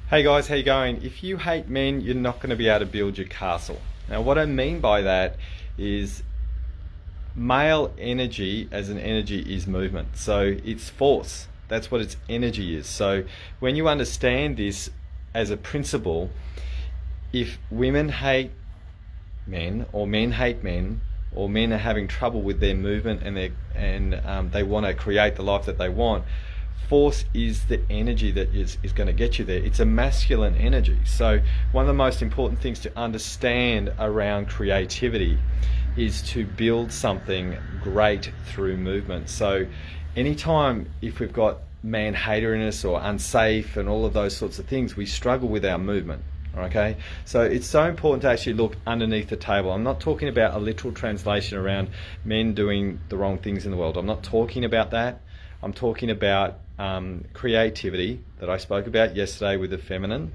Hey guys, how you going? If you hate men, you're not going to be able to build your castle. Now, what I mean by that is male energy as an energy is movement. So it's force. That's what its energy is. So when you understand this as a principle, if women hate men or men hate men or men are having trouble with their movement and they want to create the life that they want, force is the energy that is going to get you there. It's a masculine energy. So one of the most important things to understand around creativity is to build something great through movement. So anytime if we've got man hater in us or unsafe and all of those sorts of things, we struggle with our movement. Okay, so it's so important to actually look underneath the table. I'm not talking about a literal translation around men doing the wrong things in the world. I'm not talking about that. I'm talking about creativity that I spoke about yesterday with the feminine,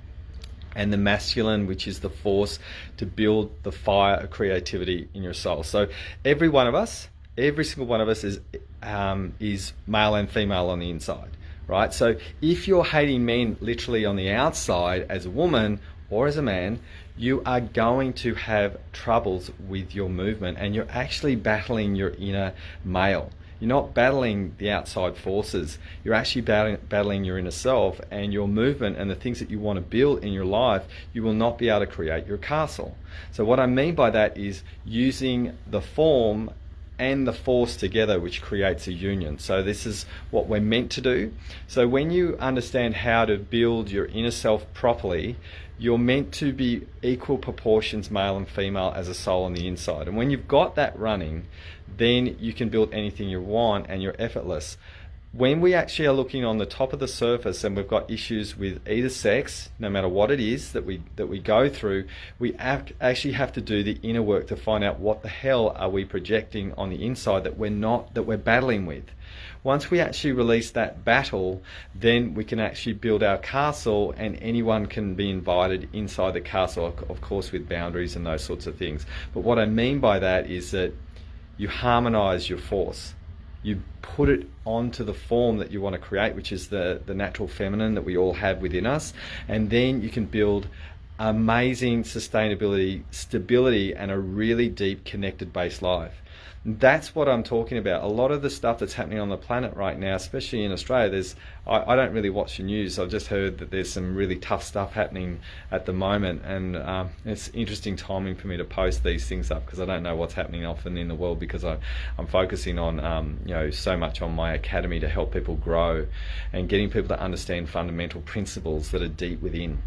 and the masculine, which is the force to build the fire of creativity in your soul. So every one of us, every single one of us is male and female on the inside, right? So if you're hating men literally on the outside as a woman or as a man, you are going to have troubles with your movement, and you're actually battling your inner male. You're not battling the outside forces. You're actually battling your inner self, and your movement and the things that you want to build in your life, you will not be able to create your castle. So what I mean by that is using the form and the force together, which creates a union. So this is what we're meant to do. So when you understand how to build your inner self properly, you're meant to be equal proportions male and female as a soul on the inside. And when you've got that running, then you can build anything you want and you're effortless. When we actually are looking on the top of the surface and we've got issues with either sex, no matter what it is that we go through, we actually have to do the inner work to find out what the hell are we projecting on the inside that we're battling with. Once we actually release that battle, then we can actually build our castle, and anyone can be invited inside the castle, of course with boundaries and those sorts of things. But what I mean by that is that you harmonize your force. You put it onto the form that you want to create, which is the natural feminine that we all have within us, and then you can build amazing sustainability, stability, and a really deep connected base life. That's what I'm talking about. A lot of the stuff that's happening on the planet right now, especially in Australia, I don't really watch the news. I've just heard that there's some really tough stuff happening at the moment, and it's interesting timing for me to post these things up because I don't know what's happening often in the world, because I'm focusing on so much on my academy to help people grow and getting people to understand fundamental principles that are deep within.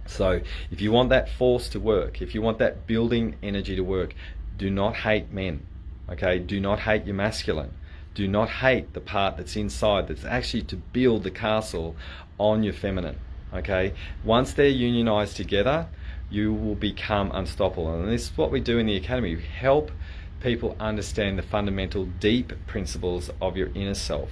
So if you want that force to work, if you want that building energy to work, do not hate men. Okay, do not hate your masculine. Do not hate the part that's inside, that's actually to build the castle on your feminine. Okay, once they're unionized together, you will become unstoppable. And this is what we do in the academy. We help people understand the fundamental deep principles of your inner self.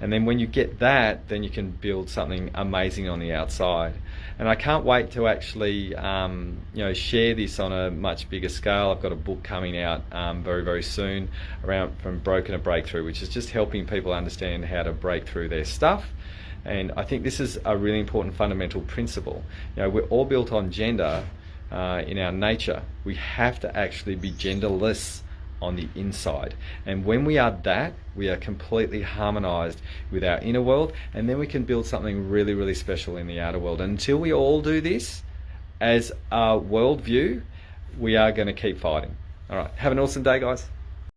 And then when you get that, then you can build something amazing on the outside. And I can't wait to actually share this on a much bigger scale. I've got a book coming out very, very soon around From Broken to Breakthrough, which is just helping people understand how to break through their stuff. And I think this is a really important fundamental principle. We're all built on gender in our nature. We have to actually be genderless on the inside, and when we are that, we are completely harmonized with our inner world, and then we can build something really, really special in the outer world. And until we all do this as a worldview, we are going to keep fighting. All right, have an awesome day, guys.